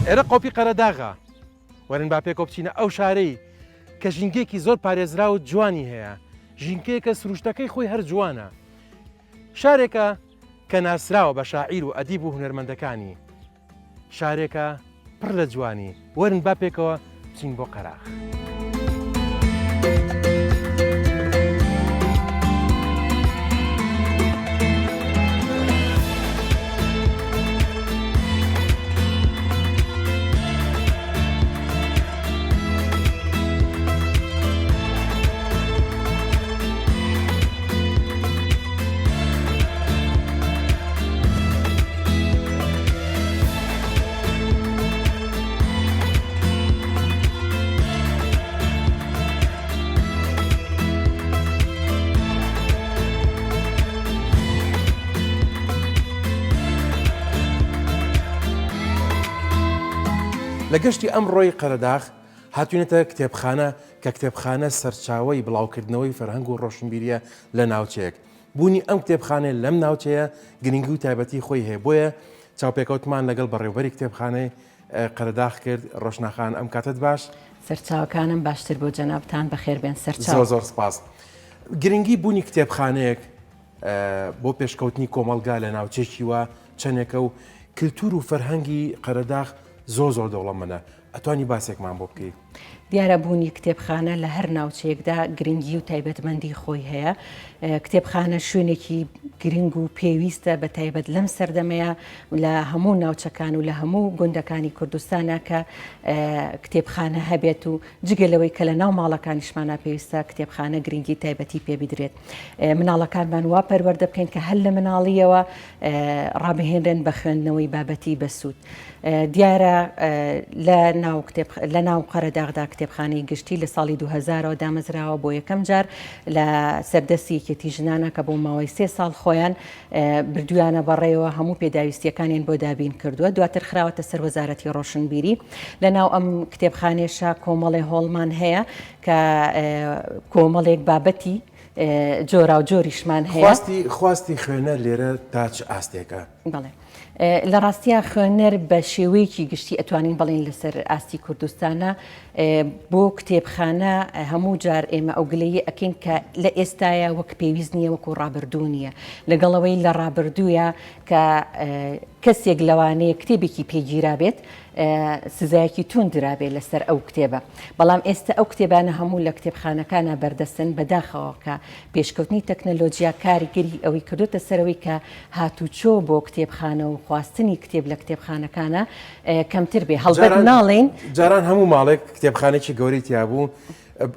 ئێرە قۆپی قەرەداغا وەرن با پێکۆ بچینە ئەو شارەی کە ژینگێکی زۆر پارێزرا و جوانی هەیە، ژینگەیەکە سروشتەکەی خۆی هەر جوانە، شارێکە کە ناسراوە بە شاعیر و ئەدیب و هونەرمەندەکانی، شارێکە پڕ لە جوانی. وەرن با پێکەوە بچین بۆ قەراغ. لە گەشتی ئەمڕۆی قەرەداغ هاتوونێتە کتێبخانە کە کتێبخانە سەرچاوەی بڵاوکردنەوەی فەرهەنگ و ڕۆشنبیریە لە ناوچەیەک. بوونی ئەم کتێبخانەیە لەم ناوچەیە گرنگی و تایبەتی خۆی هەیە، بۆیە چاوپێکەوتمان لەگەڵ بەڕێوەبەری کتێبخانەی قەرەداغ کرد. ڕۆشناخان ئەم کاتت باش؟ سەرچاوەکانم باشتر بۆ جەنابتان بەخێربێن. سەرچاو زۆر سپاس. گرنگی بوونی کتێبخانەیەک بۆ پێشکەوتنی کۆمەلگا لە ناوچێکی وە چەندێکە و کلتور و فەرهەنگی قەرەداغ زۆر دەوڵەمەندە. ئەتوانی باسێکمان بۆ بکەیت؟ دیارە بوونی کتێبخانە لە هەر ناوچەیەکدا گرنگی و تایبەتمەندی خۆی هەیە. کتێبخانە شوێنێکی گرنگ و پێویستە بە تایبەت لەم سەردەمەیە لە هەموو ناوچەکان و لە هەموو گوندەکانی کوردستانە کە کتێبخانە هەبێت و جگەلەوەی کە لە ناو ماڵەکانیشمانە پێویستە کتێبخانە گرنگی تایبەتی پێ بدرێت. مناڵەکانمان وا پەروەردە بکەین کە هەر لە مناڵیەوە ڕابهێنرێن بە خوێندنەوەی بابەتی بەسوود. دیارە لە ناو قەرەداغدا کتێبخانەی گشتی لە ساڵی 2000ەوە دامەزراوە بۆ یەکەم جار لە سەردەستی یەکێتی ژنانە کە بۆ ماوەی 3 ساڵ خۆیان بردویانە بەڕێوە هەموو پێداویستیەکانیان بۆ دابین کردووە. دواتر خراوەتە سەر وەزارەتی ڕۆشنبیری. لە ناو ئەم کتێبخانێشە کۆمەڵی هۆڵمان هەیە کە کۆمەڵێک بابەتی جۆرا و جۆریشمان هەیە. خواستی خوێنەر لێرە تا چ ئاستێکە؟ بەڵێ لە ڕاستیە خوێنەر بە شێوەیەکی گشتی ئەتوانین بڵین لەسەر ئاستی کوردستانە بۆ کتێبخانە هەموو جار ئێمە ئەو گلەیە ئەکەین کە لە ئێستاە وەک پێویست نییە وەکو ڕابردوو نییە، لەگەڵەوەی لە ڕابردوویە کە کەسێک لەوانەیە کتێبێکی پێگیرا بێت سزایەکی توندرابێت لەسەر ئەو کتێبە. بەڵام ئێستا ئەو کتێبانە هەموو لە کتێبخانەکانە بەردەستن بەداخەوە کە پێشکەوتنی تەکنەلۆژیا کاریگەری ئەوەی کردوتە سەرەوەی کە هاتوچۆ بۆ کتێبخانە و خواستنی کتێب لە کتێبخانەکانە کەمتر بێ. هەڵبەت ناڵێن جاران هەموو ماڵێک کتێبخانێکی گەورەی تیابوو،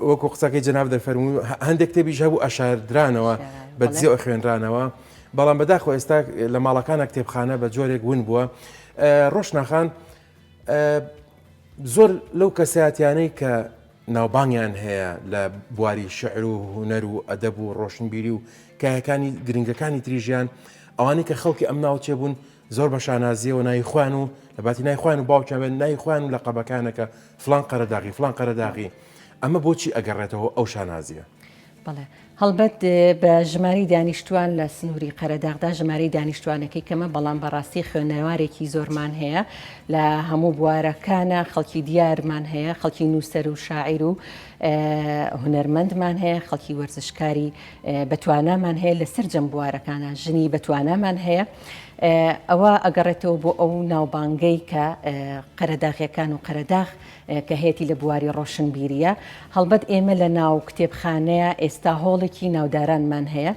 وەکو قسەکەی جەناب دەفەرمووی هەندێک کتێبیش هەبوو ئەشاردرانەوە بەجێ خوێنرانەوە، بەڵام بەداخەوە ئێستا لە ماڵەکانە کتێبخانە بە جۆرێک ون بووە. ڕۆشناخان زۆر لەو کەسایەتیانەی کە ناوبانگیان هەیە لە بواری شعر و هونەر و ئەدەب و ڕۆشنبیری و کایەکانی گرنگەکانی تریژیان، ئەوانەی کە خەڵکی ئەم ناوچێ بوون زۆر بە شانازیەوە نایخوان و لە باتی نایخوان و باوکیان نایخوان و لە قەبەکانەکە فلان قەرەداغی فلان قەرەداغی. ئەمە بۆچی ئەگەڕێتەوە ئەو شانازیە؟ بەڵێ هەڵبەت بە ژماری دانیشتوان لە سنووری قەرەداغدا ژماری دانیشتوانەکەی کەمە، بەڵام بەڕاستی خوێنەوارێکی زۆرمان هەیە لە هەموو بوارەکانە. خەڵکی دیارمان هەیە، خەڵکی نووسەر و شاعیر و هونەرمەندمان هەیە، خەڵکی وەرزشکاری بەتوانامان هەیە لەسەر جەم بوارەکانە، ژنی بەتوانامان هەیە. ئەوە ئەگەڕێتەوە بۆ ئەو ناوبانگەی کە قەرەداغیەکان و قەرەداغ کە هەیەی لە بواری ڕۆشنبیریە. هەڵبەت ئێمە لە ناو کتێبخانەیە ئێستا هۆڵێکی ناودارانمان هەیە.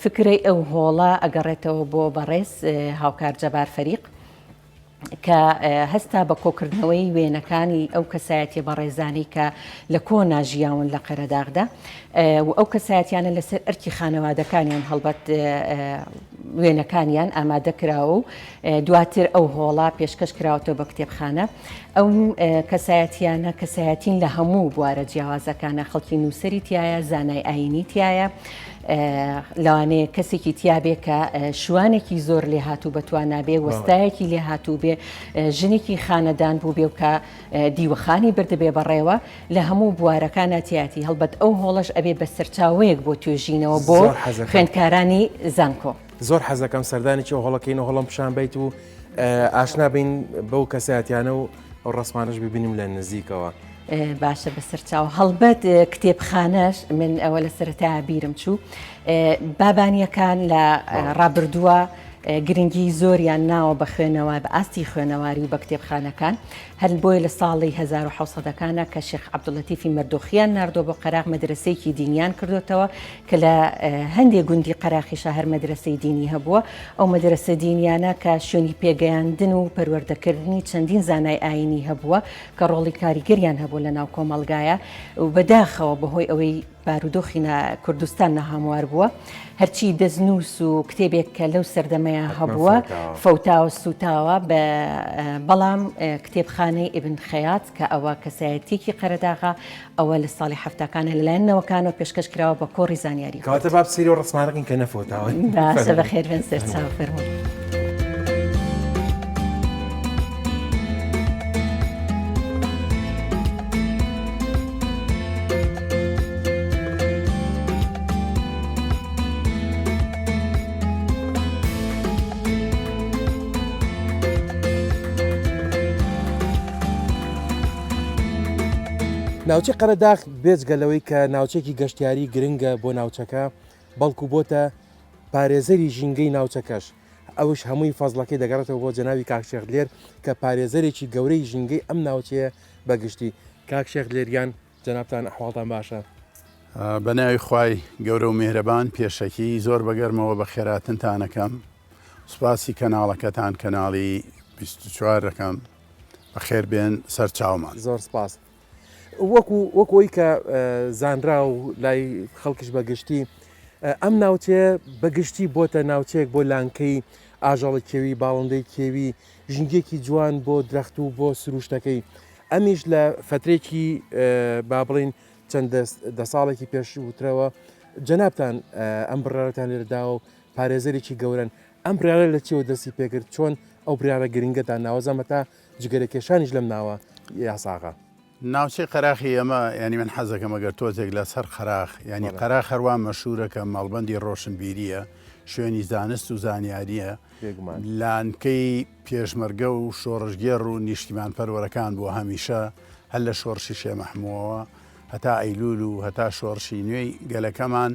فکرەی ئەو هۆڵە ئەگەڕێتەوە بۆ بەڕێز هاوکار جەبار فەریق کە هەستا بە کۆکردنەوەی وێنەکانی ئەو کەسایەتی بەڕێزانی کە لە کۆنا ژیاون لە قەرەداغدا و ئەو کەسایەتیانە لەسەر ئەرکی خانەوادەکانیان هەڵبەت وێنەکانیان ئامادە کراوە و دواتر ئەو هۆڵا پێشکەش کراوەتەوە بە کتێبخانە. ئەو کەسایەتیانە کەسایەتین لە هەموو بوارە جیاوازەکانە، خەڵکی نووسەری تایە، زانای ئاینی تایە، لەوانەیە کەسێکی تیابێ کە شوانێکی زۆر لێ هاتوو بەتوانابێ، وەستایەکی لێ هاتوو بێ، ژنێکی خانەدان بوو بێ و کە دیوەخانی بردبێ بەڕێوە لە هەموو بوارەکانە تیاتی. هەڵبەت ئەو هۆڵەش ئەبێ بە سەرچاوەیەک بۆ توێژینەوە بۆ خوێندکارانی زانکۆ. زۆر حەزەکەم سەردانێکی هۆڵەکەینە هۆڵم پیشان بیت و ئاشنا بین بەو کەساتیانە و ئەو ڕسمانش ببینیم لە نزیکەوە. باشە بەسەر چاو هەڵبەت کتێبخانەش من ئەوە لە سەرەتا بیرم چوو بابانیەکان لە ڕابردووە گرنگی زۆریان ناوە بە خوێنەوە بە ئاستی خوێنەواری و بە کتێبخانەکان هەر بۆی لە ساڵی 1970ەکانە کە شێخ عەبدوڵەتیفی مەردۆخیان ناردۆ بۆ قەراغ مەدرسەیەکی دینیان کردوتەوە کە لە هەندێک گوندی قەراغیشە هەر مەدرسەی دینی هەبووە ئەو مەدرسە دینیانە کە شوێنی پێگەیاندن و پەروەردەکردنی چەندین زانای ئاینی هەبووە کە ڕۆڵی کاریگەریان هەبوو لە ناو کۆمەڵگایە و بەداخەوە بەهۆی ئەوەی بارودۆخی کوردستان نەهاموار بووە هەرچی دەستنووس و کتێبێک کە لەو سەردەمەیە هەبووە فەوتاوە سوتاوە بەڵام کتێبخانەی ئیبن خەیات کە ئەوە کەسایەتێکی قەرەداغا ئەوە لە ساڵی هەفتەکانە لەلایەنەوەکانەوە پێشکەش کراوە بە کۆڕی زانیاری کەواتە باب سیری و ڕسمانەکەین کە نەفۆتاوە باشە بەخێربێن سەرچاو فەرمووی. ناوچەی قەرەداغ بێجگەلەوەی کە ناوچێکی گەشتیاری گرنگە بۆ ناوچەکە بەڵکو بۆتە پارێزەری ژینگەی ناوچەکەش ئەوش هەمووی فەزڵەکەی دەگەڕێتەوە بۆ جەناوی کاکشێخ لێر کە پارێزەرێکی گەورەی ژینگەی ئەم ناوچەیە بەگشتی کاکشێخ لێریان جەنابتان ئەحواڵتان باشە. بە ناوی خوای گەورە و میهرەبان پێشەکی زۆر بەگەرمەوە بە خێراتنتانەکەم سوپاسی کەناڵەکەتان کەناڵی 24ەکەم بەخێر بێن سەر چاومان. زۆر سپاس. وەکۆی کە زانرا و لای خەڵکیش بەگشتی ئەم ناوچەیە بەگشتی بۆتە ناوچەیەک بۆ لانکەی ئاژەڵی کێوی باڵندەی کێوی ژینگێکی جوان بۆ درەخت و بۆ سروشتەکەی ئەمیش لە فترێکی با بڵین چەند دە ساڵێکی پێش وترەوە جەنابتان ئەم بڕارەتان لێرەداوە و پارێزەرێکی گەورن ئەم برارە لە چیەوە دەستی پێکرد چۆن ئەو برارە گرنگەتان ناوەزەمە تا جگەرەکێشانیش لەم ناوە یاساغا. ناوچەی قەراخی ئەمە ینی من حەزەکەم ئەگەر تۆزێک لە سەر قەراخ ینی قەراخ هەروان مەشهورەکە مەڵبەندی ڕۆشنبیریە شوێنی زانست و زانیاریە لانکەی پێشمەرگە و شۆڕژگێڕ و نیشتیمان پەروەرەکان بووە هەمیشە هەر لە شۆڕشی شێمەحمووەوە هەتا ئەیلول و هەتا شۆڕشی نوێی گەلەکەمان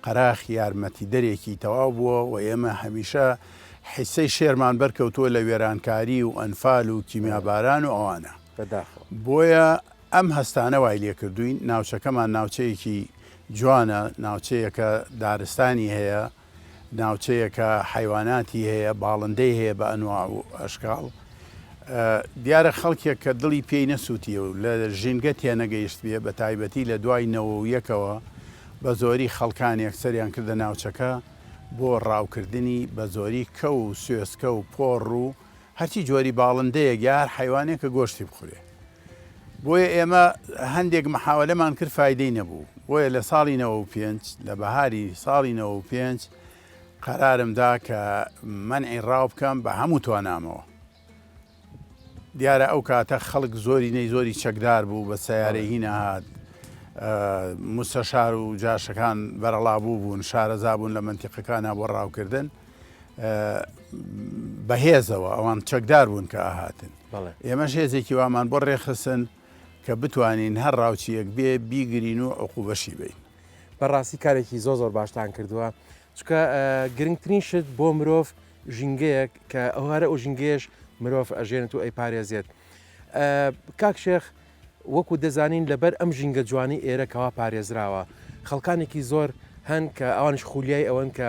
قەراخ یارمەتی دەرێکی تەواو بووە و ئێمە هەمیشە حیسەی شێرمان بەرکەوتووە لە وێرانکاری و ئەنفال و کیمیاباران و ئەوانە. بۆیە ئەم هەستانە وای لێکردوین ناوچەکەمان ناوچەیەکی جوانە ناوچەیەکە دارستانی هەیە ناوچەیەکە حیواناتی هەیە باڵندەی هەیە بە ئەنواع و ئەشکاڵ دیارە خەڵکێک کە دڵی پێی نەسووتیە و لە ژینگە تێنەگەیشت بێ بە تایبەتی لە دوای 91ەوە بە زۆری خەڵکانێک سەریان کردە ناوچەکە بۆ ڕاوکردنی بە زۆری کە و سوێسکە و پۆڕ و هەرچی جۆری باڵندەیە یار حیوانێک کە گۆشتی بخورێ بۆیە ئێمە هەندێک محاولەمان کرد فایدەی نەبوو بۆیە لە ساڵی 95 لە بەهاری ساڵی 95 قەرارمدا کە منعی ڕاو بکەم بە هەموو توانامەوە دیارە ئەو کاتە خەڵک زۆری نەی زۆری چەکدار بوو بە سەیارەی هینەهات مستەشار و جاشەکان بەرەڵابوو بوون شارەزا بوون لە منتیقەکانە بۆ ڕاوکردن بەهێزەوە ئەوان چەکدار بوون کە ئاهاتن ئێمەش هێزێکی وامان بۆ ڕێخستن کە بتوانین هەر ڕاوچیەک بێ بیگرین و عقوبەشی بین. بەڕاستی کارێکی زۆر باشتان کردووە چکە گرنگترین شت بۆ مرۆڤ ژینگەیەک کە ئەوهارە ئەو ژینگەیەش مرۆڤ ئەژێنێت و ئەی پارێزێت. کاک شێخ وەکو دەزانین لەبەر ئەم ژینگە جوانی ئێرەکەوا پارێزراوە خەڵکانێکی زۆر هەن کە ئەوانش خولیای ئەوەن کە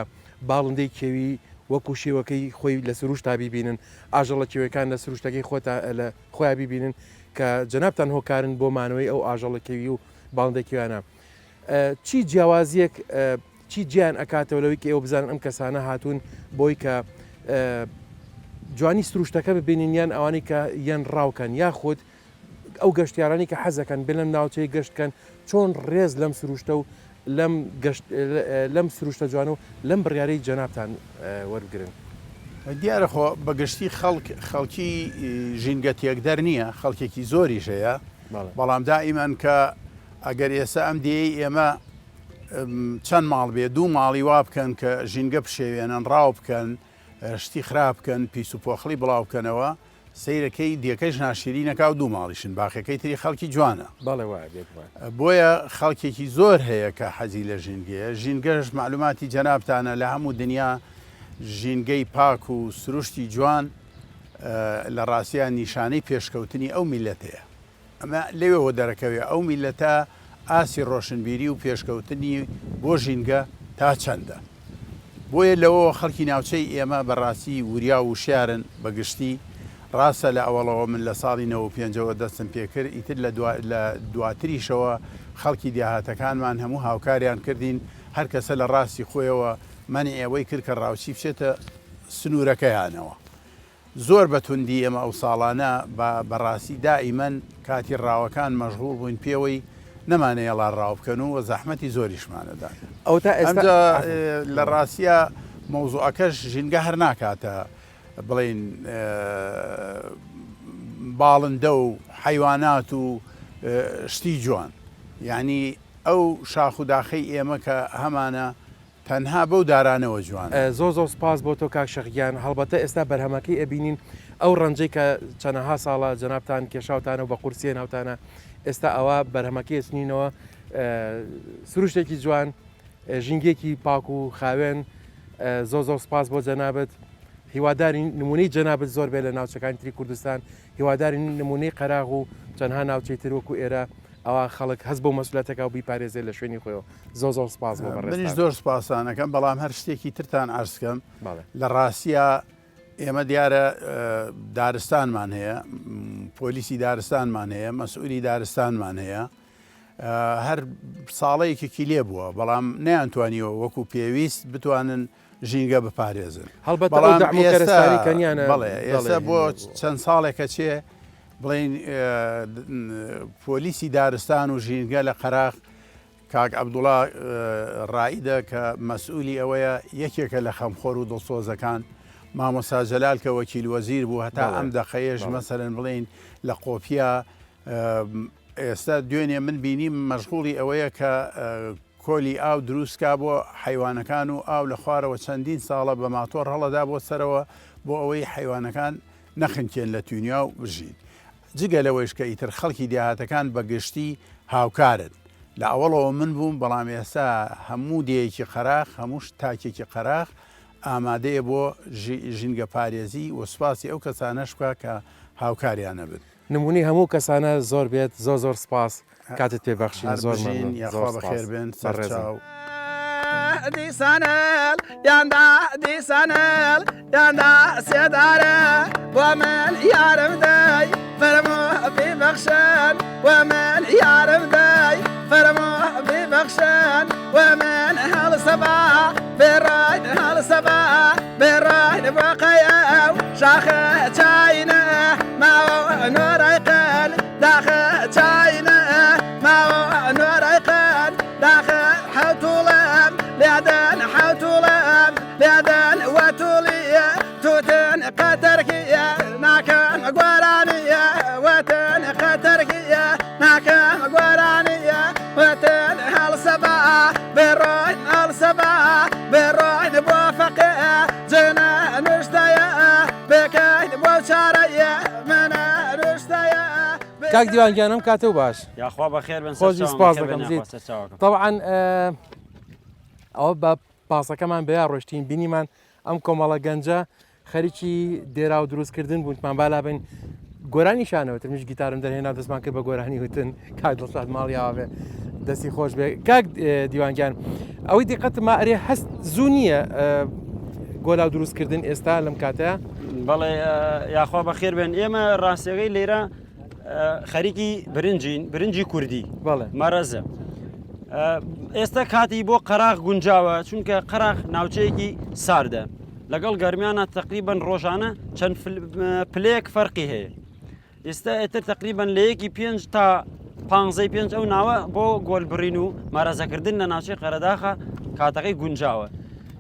باڵندەی کێوی وەکو شێوەکەی خۆی لە سروشتا بیبینن ئاژەڵە کێوەکان لە سروشتەکەی لە خۆیان بیبینن کە جەنابتان هۆکارن بۆ مانەوەی ئەو ئاژەڵە کێوی و باڵندەکیوانە چی جیاوازیەک چی گیان ئەکاتەوە لەوەی کە ئێوە بزانن ئەم کەسانە هاتوون بۆی کە جوانی سروشتەکە ببینین یان ئەوانەی کە یان ڕاوکەن یاخود ئەو گەشتیارانی کە حەزەکەن بلەم ناوچەی گەشتکەن چۆن ڕێز لەم سروشتە و لەم سروشتە جوان و لەم بڕیارەی جەنابتان وەرگرن. دیارە خۆ بەگشتی خەڵکی ژینگە تێکدەر نییە خەڵکێکی زۆریش هەیە بەڵام دائیمەن کە ئەگەر ئێستا ئەم دێی ئێمە چەند ماڵ بێ دوو ماڵی وا بکەن کە ژینگە پشێوێنن ڕاو بکەن شتی خراپ بکەن پیس و پۆخڵی بڵاو بکەنەوە سیرەکەی دیەکەش ناشرینەکە و دوو ماڵیشن باقیەکەی تری خەڵکی جوانە بەڵێ وایە بۆیە خەڵکێکی زۆر هەیە کە حەزی لە ژینگەیە ژینگەش معلوماتی جەنابتانە لە هەموو دنیا ژینگەی پاک و سروشتی جوان لە ڕاستیان نیشانەی پێشکەوتنی ئەو میلەتەیە ئەمە لەوێەوە دەرەکەوێت ئەو میلەتە ئاسی ڕۆشنبیری و پێشکەوتنی بۆ ژینگە تا چەندە بۆیە لەوە خەڵکی ناوچەی ئێمە بەڕاستی وریا و شیارن بەگشتی ڕاستە لە ئەوڵەوە من لە ساڵی 95 دەستم پێکرد ئیتر لە دواتریشەوە خەڵکی دیاهاتەکانمان هەموو هاوکاریان کردین هەر کەسە لە ڕاستی خۆیەوە منی ئێوەی کرد کە ڕاوچی بچێتە سنوورەکەیانەوە زۆر بەتوندی ئێمە ئەو ساڵانە بەڕاستی دائیمەن کاتی ڕاوەکان مەشغوڵ بووین پێوەی نەمانەیە ڵا ڕاو بکەن و زەحمەتی زۆریشمانەدا ئەمجا لە ڕاستیە مەوزوعەکەش ژینگە هەر ناکاتە بڵین باڵندە و حیوانات و شتی جوان یعنی ئەو شاخ و داخەی ئێمە کە هەمانە تەنها بەو دارانەوە جوان زۆر سپاس بۆ تۆ کاک شەقیان هەڵبەتە ئێستا بەرهەمەکەی ئەبینین ئەو ڕەنجەی کە چەندەها ساڵە جەنابتان کێشاوتانە و بە قورسیە ناوتانە ئێستا ئەوە بەرهەمەکەی ئەچنینەوە سروشتێکی جوان ژینگێکی پاک و خاوێن زۆر سپاس بۆ جەنابەت هیواداری نمونەی جەنابەت زۆر بێ لە ناوچەکانی تری کوردستان هیواداری نمونەی قەراغ و چەندها ناوچەی ترۆکو ئێرە ئەوە خەڵک هەست بۆ مەسولەتەکە و بیپارێزێ لە شوێنی خۆیەوە زۆر سپاس بۆ منیش زۆر سپاسانەکەم بەڵام هەر شتێکی ترتان ئارسکەم لە ڕاستیە ئێمە دیارە دارستانمان هەیە پۆلیسی دارستانمان هەیە مەسئولی دارستانمان هەیە هەر ساڵەیەکێکی لێ بووە بەڵام نەیانتوانیەوە وەکو پێویست بتوانن ژینگە بپارێزن بەڵێ ئێستا بۆ چەند ساڵێکە چێ بڵین پۆلیسی دارستان و ژینگە لە قەراق کاک عەبدوڵڵا ڕائیدە کە مەسئولی ئەوەیە یەکێکە لە خەمخۆر و دڵسۆزەکان مامۆستا جەلال کە وەکیل وەزیر بوو هەتا ئەم دەقەیەش مەسەرەن بڵین لە قۆپیا ئێستا دوێنێ من بینیم مەشغوڵی ئەوەیە کە کۆلی ئاو دروستکا بۆ حیوانەکان و ئاو لە خوارەوە چەندین ساڵە بە ماتۆر هەڵەدا بۆ سەرەوە بۆ ئەوەی حیوانەکان نەخنکێن لە تونیا و بژین جگە لەوەیش کە ئیتر خەڵکی دیاهاتەکان بەگشتی هاوکارن لە ئەوڵەوە من بووم بەڵام ئێستا هەموو دەیەکی قەراق هەمووش تاکێکی قەراق ئامادەیە بۆ ژینگە پارێزی و سوپاسی ئەو کەسانەش بکە کە هاوکاریانە بن نمونی هەموو کەسانە زۆر بێت زۆر سپاس کاتت پێبەخشین زۆر یاخوا بەخێر بن سەرڕێزاو دیسانل یاندا دیسانل یاندا سێدارە بۆ من یارم دای فەرمۆ ببەخشن و من یارم دای فەرمۆ ببەخشن و من هەڵسەبا بێڕاین هەڵسەبا بێڕاین بۆقەیە و شاخە چاینە ماوە نۆرای قەن داخە چاینە ماوە نۆرای قەن داخە حەوتوڵم لێدەن حەوتوڵم لێدەن وەتوڵیە توتن قەتەرکیە ناکەم گۆرانیە وەتن قەتەرکیە ناکەم گۆرانیە وەتن هەڵسەبا بێڕۆین هەڵسەبا بێڕۆین بۆ فەقێ جنە نوشتەیە بکەین بۆ چارەیە منە نوشتەیە کاک دیوانگیانم کاتە و باش یاخوا بەخێر بن خۆشی سپاس دەکەم طبعا ئەوە بە پاسەکەمان بەیان ڕۆشتین بینیمان ئەم کۆمەڵە گەنجە خەریکی دێرا و دروستکردن بوونمان بالا بین گۆرانی شانەوە ترمیش گیتارم دەرهێنا دەستمان کرد بە گۆرانی وتن کاک دڵشاد ماڵیاوێ دەستی خۆش بێ کاک دیوانگیان ئەوەی دیقەتما ئەرێ هەست زوو نییە گۆلا و دروستکردن ئێستا لەم کاتەیە بەڵێ یاخوا بەخێر بێن ئێمە ڕاستیەکەی لێرە خەریکی برنجی کوردی بەڵێ مەرەزە ئێستا کاتی بۆ قەراق گونجاوە چونکە قەراق ناوچەیەکی ساردە لەگەڵ گەرمیانە تقریبان ڕۆژانە چەند پلەیەک فەرقی هەیە ئێستا ئێتر تقریبان لە یەکی 5 تا 5 ئەو ناوە بۆ گۆلبڕین و مارەزەکردن لە ناوچەی قەرەداخە کاتەکەی گونجاوە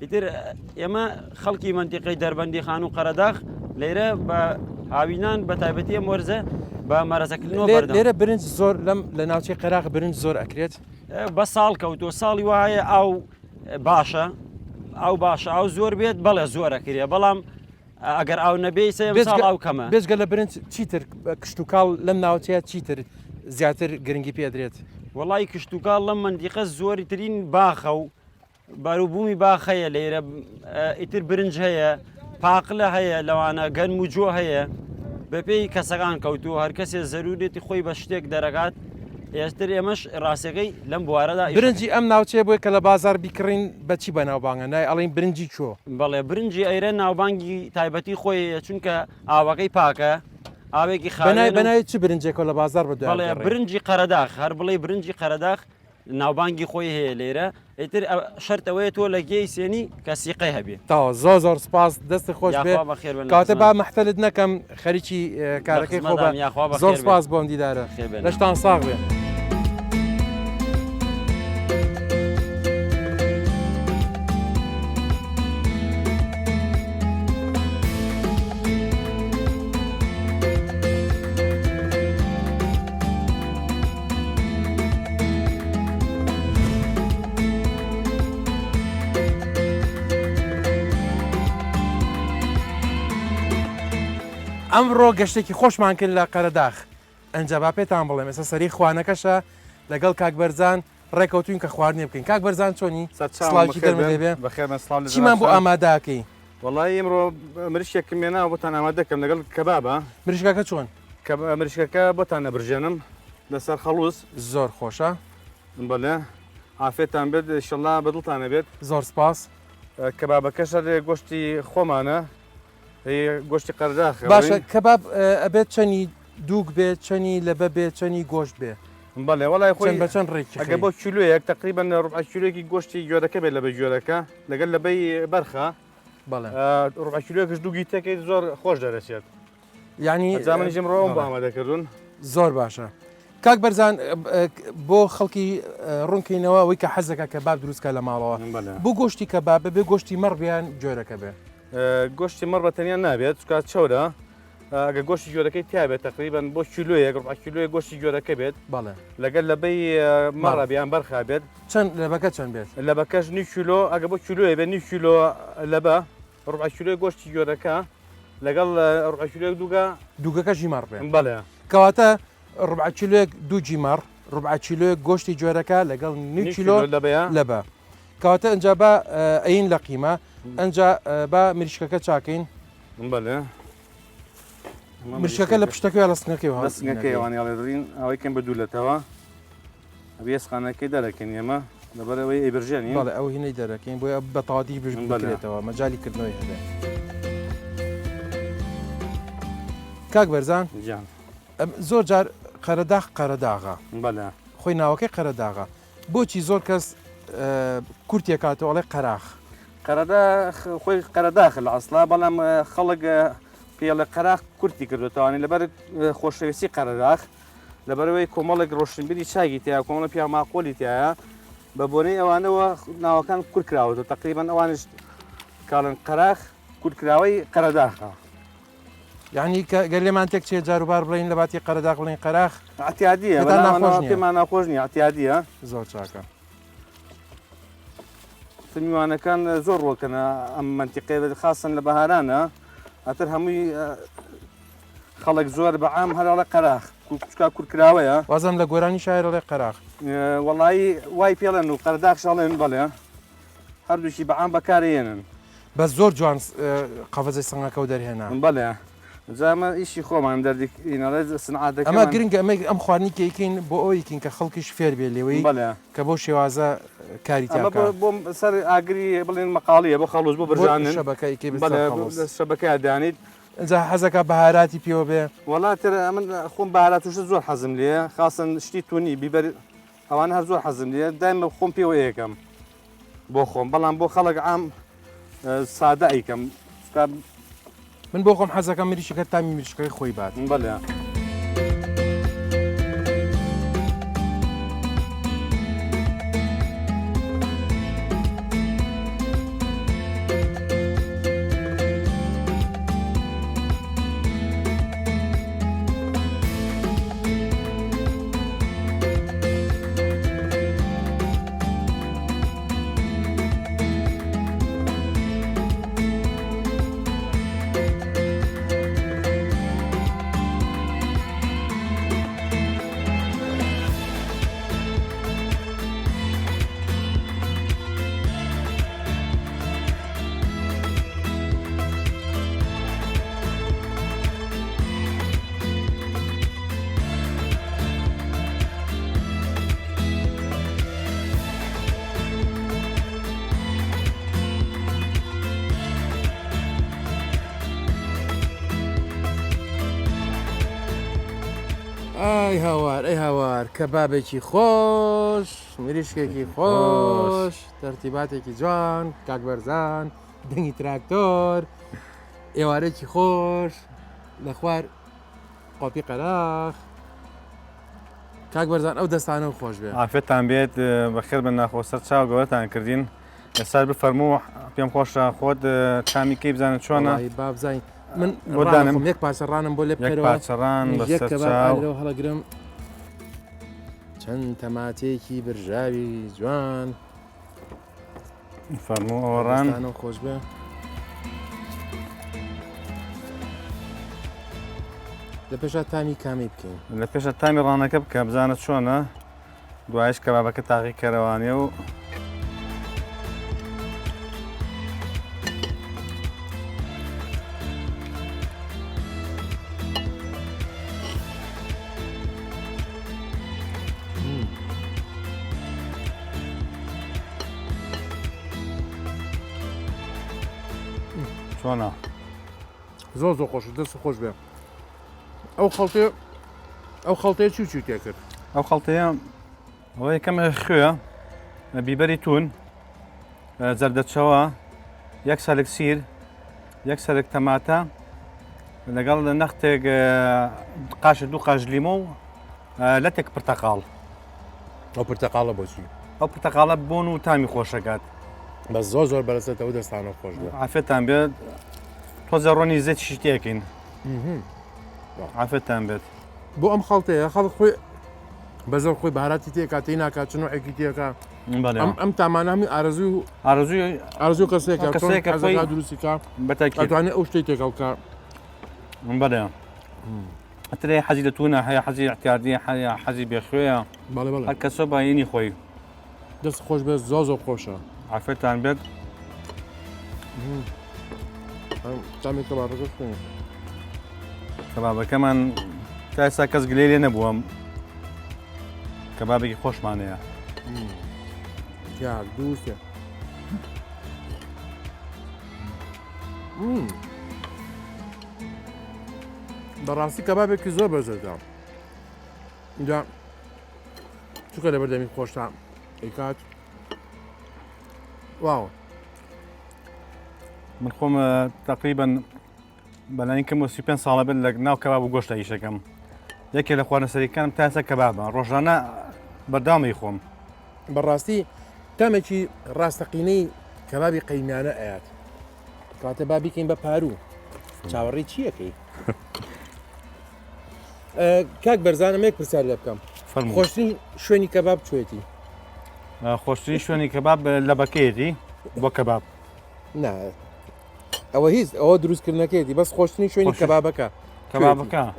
ئیتر ئێمە خەڵکی منتیقەی دەربەندی خان و قەرەداخ لێرە بە هاوینان بە تایبەتی ئەم وەرزە بە مارەزەکردنەوە بەردەوام لێرە برنج زۆر لەم لە ناوچەی قەراق برنج زۆر ئەکرێت بە ساڵ کەوتۆ ساڵی وایە ئاو باشە ئەو باشە ئەو زۆر بێت بەڵێ زۆرەکرێ بەڵام ئەگەر ئەو نەبێ ساڵ ئەو کەمە بێزگە لە برنج چیتر کشت و کاڵ لەم ناوچەیە چیتر زیاتر گرنگی پێدرێت وڵی کشت و کاڵ لەم منندیقە زۆری ترین باخە و بەروبوومی باخەیە لێرە ئیتر برنج هەیە پاقلە هەیە لەوانە گەنم و جۆ هەیە بەپێی کەسەکان کەوتووە هەر کەسێ زەرورێتی خۆی بە شتێک دەرەکات ئێستر ئێمەش ڕاستەکەی لەم بوارەدا برنجی ئەم ناوچەیە بووە کە لە بازار بیکڕین بەچی بە ناوبانگە نای ئەڵین برنجی چۆ بەڵێ برنجی ئەیرە ناوبانگی تایبەتی خۆی چونکە ئاوەکەی پاکە ئاوێکی بەنای چ برنجێکەوە لە بازار بە بەڵێ برنجی قەرەداخ هەر بڵێ برنجی قەرەداخ ناوبانگی خۆی هەیە لێرە ئیتر شەرتەوەی تۆ لە گێی سێنی کەسیقی هەبێ تا زۆر سپاس دەست خۆش بێ کاتە با مەحتەلت نەکەم خەریکی کارەکەی خۆ بە زۆر سپاس بۆم دیدارە لەشتان ساغ بێ ئەمڕۆ گەشتێکی خۆشمان کرد لە قەرەداخ ئەنجا با پێتان بڵێم ئێستا سەری خوانەکەشە لەگەڵ کاک بەرزان ڕێکەوتوین کە خواردنێ بکەین کاک بەرزان چۆنی سڵاوکی دەرمەدەبێ چیمان بۆ ئاماداکەی وڵی ئمڕۆ مریشکێکم مێناوە بۆتان ئامادەکەم لەگەڵ کەبابە مریشکەکە چۆن مریشکەکە بۆتان نەبرژێنم لەسەر خەڵوس زۆر خۆشە بەڵێ ئافێتان بێت شڵا بەدڵتانە بێت زۆر سپاس کەبابەکەشە گۆشتی خۆمانە گۆشتی قەرداخ باشە کەباب ئەبێت چەنی دووک بێت چەنی لەبە بێت چەنی گۆشت بێ بەڵێ وڵای خۆی بە چەند ڕێکی ئەگە بۆ کیلوەیەک تقریبان ڕکیلوێکی گۆشتی گۆرەکە بێت لە بە جۆرەکە لەگەل لەبەی بەرخە بەڵێ ڕکیلوێکش دووگی تێکەی زۆر خۆش دەرەچێت یعنی زامانیژم ڕۆم بە ئامادەکردون زۆر باشە کاک بەرزان بۆ خەڵکی ڕوونکەینەوە ئەوەی کە حەزەکە کەباب دروستکە لە ماڵەوە بۆ گۆشتی کەباب بێ گۆشتی مەڕ بیان جۆرەکە بێ گۆشتی مەڕ بەتەنیان نابێت کات چاورە ئەگە گۆشتی جۆرەکەی تیابێت تقریبان بۆ کیلوەیەک کیلوێ گۆشتی جۆرەکە بێت بەڵێ لەگەل لەبەی مەڕە بیان بەرخا بێت چەند لەبەکە چەند بێت لە بەکەش نی کیلۆ ئەگە بۆ کیلوێ بێت نی کیلۆ لەبە کیلوێ گۆشتی جۆرەکە لەگەڵ کیلوێک دووگەکە ژیمار بێ بەڵێ کەواتە کیلوێک دوو جیمار کیلوێک گۆشتی جۆرەکە لەگەڵ نی کیلۆ لەبە کەواتە ئەنجا بە ئەین لە قیمە ئەنجا بە مریشکەکە چاکەین بەڵێ مریشکەکە لە پشتەکەی لە سنەکەیوانیاڵێڕین ئەوەیکەم بەدوولەتەوە ئەبێسخانەکەی دەرەکەن ئێمە لەبەرەوەی ئەیبرژێنی بەڵێ ئەو هینەی دەرەکەین بۆ بەتەواتی بژێتەوە مەجای کردنەوەی هەبێ کاک بەرزان زۆر جار قەرەداغا بەڵێ خۆی ناوەکەی قەرەداغا بۆچی زۆر کەس کورتێکاتەوەڵێ قەراخ خۆی قەرەداخ لە ئەسڵا بەڵام خەڵک پێڵە قەراخ کورتی کردوتەوانی لەبەر خۆشەویستی قەرەداخ لەبەرەوەی کۆمەڵێک ڕۆشنبیری چاگی تیا کۆمەڵە پیا ماقۆلی تایە بە بۆنەی ئەوانەوە ناوەکان کورتکراوەوە تقریبان ئەوانش کاڵن قەراخ کورتکراوەی قەرەداخە یعنی گەلێمان تێک چێ جاروبار بڵین لە باتی قەرەداغ بڵین قەراخ ئەتیادیە پێمان ناخۆش نیە ئەتیادیە زۆر چاکە میوانەکان زۆر ڕۆکەنە ئەم منتیقێ خاصن لە بەهارانە ئەتر هەمووی خەڵک زۆر بەعام هەراڵە قەراخ کوچکا کورتکراوەیە وازم لە گۆرانی شاعرەڵێ قەراخ وەڵایی وای پێڵێن و قەرداخ شەڵێن بەڵێ هەردووشی بەعام بەکارێنن بە زۆر جوان قەفەزەی سەنگەکە و دەرهێنا بەڵێ جامە ئیشی خۆمان دەردیڵێ سنعاتەکە ئەمە گرنگە ئەم خواردنی کەیکەین بۆ ئەویکین کە خەڵکیش فێر بێ لێوەی کە بۆ شێوازە کاری بۆ سەر ئاگری بڵێن مەقاڵیە بۆ خەڵوز بۆ بژانن شەبەکەی دانیت ئەجا حەزەکە بەهاراتی پێوە بێ وڵاتر من خۆم بەهاراتوش زۆر حەزم لێ خاصن شتی تونی بیبەر ئەوانە هەر زۆر حەزم لێ دایمە خۆم پێوە یەکەم بۆ خۆم بەڵام بۆ خەڵک عام سادە ئەیکەم من بۆ خۆم حەزەکە مریشەکە تامی مریشکەکەی خۆی بات بەڵێ ئای هاوار ئەی هاوار کەبابێکی خۆش مریشکێکی خۆش تەرتیباتێکی جوان کاک بەرزان دەنگی تراکتۆر ئێوارێکی خۆش لە خوار قۆپی قەراخ کاک بەرزان ئەو دەستانە و خۆش بێ ئافێتان بێت بەخێر بن ناخۆسەر چاو گەورەتان کردین لەسەر بفەرموو پێم خۆشە خۆت چامیکەی بزانە چۆنە بابزین من بۆدانم یەک پاسەڕانم بۆ لێ پاچەڕان بەسەر چاو هەڵەگرم چەند تەماتێکی برژاوی جوان فەرموو ئەوەڕان و خۆش بێ لە پێشە تامی کامی بکەین لە پێشە تامی ڕانەکە بکە بزانە چۆنە دوایش کەبابەکە تاقی کەرەوانێ و چۆنە زۆر خۆش دەست خۆش بێ ئەو خەڵتەیە چی تێ کرد ئەو خەڵتەیە ئەوە یەکەمە خوێە بیبەری تون زەردەچەوە یەک سەرک سیر یەک سەرک تەماتە لەگەڵ نەختێک قاش دوو قاش لیمۆ و لەتێک پرتەقاڵ ئەو پرتەقاڵە بۆچی ئەو پرتەقاڵە بۆن و تامی خۆشەکات بە زۆر بەرەسێتەوە دەستانە خۆش بێ عافێتان بێت تۆزە ڕۆنی زێتیشی تێکەین عافێتان بێت بۆ ئەم خەڵتەیە خەڵ خۆی بەزەر خۆی بەهاراتی تێکاتەی ناکات چنەوەیەکی تێکە ئەم تامانە هەمی ئارزوی کەسێکە دروستیکە بەتەکەوانێت ئەو شتێک تێکەڵکە بەڵێ ئەترێ حەزی دەتوونە هەیە حەزی احتیاردی حەزی بێخوێە هەر کەسە باینی خۆی دەست خۆش بێت زۆر خۆشە عافێتان بێت تامی کەبابەکە بکەین کەبابەکەمان تا ئێستا کەس گلەی لێ نەبووەم کەبابێکی خۆشمانەیە یار دووسێ بەڕاستی کەبابێکی زۆر بەزێتە اینجا چووکە لە بەردەمی خۆشتا ئەیکات واو من خۆم تقریبا بەلایەن کەم 35 ساڵە بێت لە ناو کەباب و گۆشتە ئیشەکەم یەکێ لە خواردنەسەریەکانم تا ئێستا کەبابە ڕۆژانە بەرداوامەی خۆم بەڕاستی تامێکی ڕاستەقینەی کەبابی قەیمانە ئەیات کاتە با بیکەین بە پاروو چاوەڕێی چیەکەی کاک بەرزانم یەک پرسیار لێ بکەم خۆشترین شوێنی کەباب کوێتی خۆشترین شوێنی کەباب لە بەکەیەتی بۆ کەباب نا ئەوە هیچ ئەوە دروستکردنەکەیەتی بەس خۆشتنی شوێنی کەبابەکە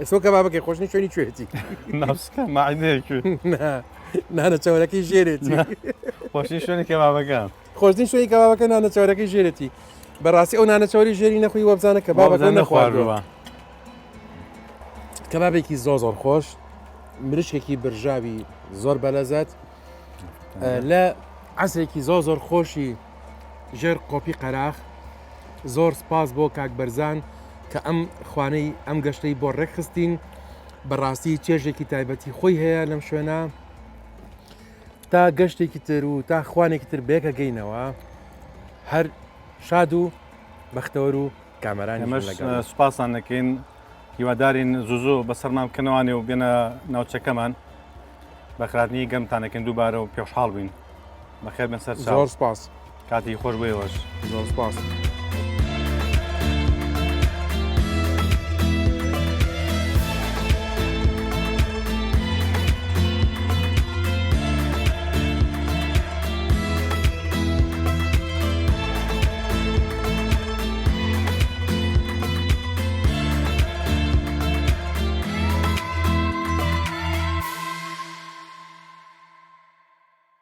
ئێسۆ کەبابەکەی خۆشتنی شوێنی کوێتی ناسکە ماعدەیەکی نانە چاوەرەکەی ژێرێتی خۆشترین شوێنی کەبابەکە خۆشترین شوێنی کەبابەکە نانە چاوەرەکەی ژێرێتی بەڕاستی ئەو نانە چاوەری ژێری نەخۆی وەبزانە کەبابەکە نەخواردووە کەبابێکی زۆر خۆش مریشکێکی برژاوی زۆر بەلەزەت لە عەسرێکی زۆر خۆشی ژێر قۆپی قەراخ زۆر سپاس بۆ کاک بەرزان کە ئەم خوانەی ئەم گەشتەی بۆ ڕێکخستین بەڕاستی چێژێکی تایبەتی خۆی هەیە لەم شوێنە تا گەشتێکی تر و تا خوانێکی تر بێکە گەینەوە هەر شاد و بەختەوەر و کامەرانی سوپاسان دەکەین هیوادارین زوو بەسەرمان بکەنەوانێ و بێنە ناوچەکەمان بە خراردنی گەمتانەکەن دووبارە و پێشحاڵ بووین بەخێر بن سەر زۆر سپاس کاتی خۆش بێوەش زۆر سپاس.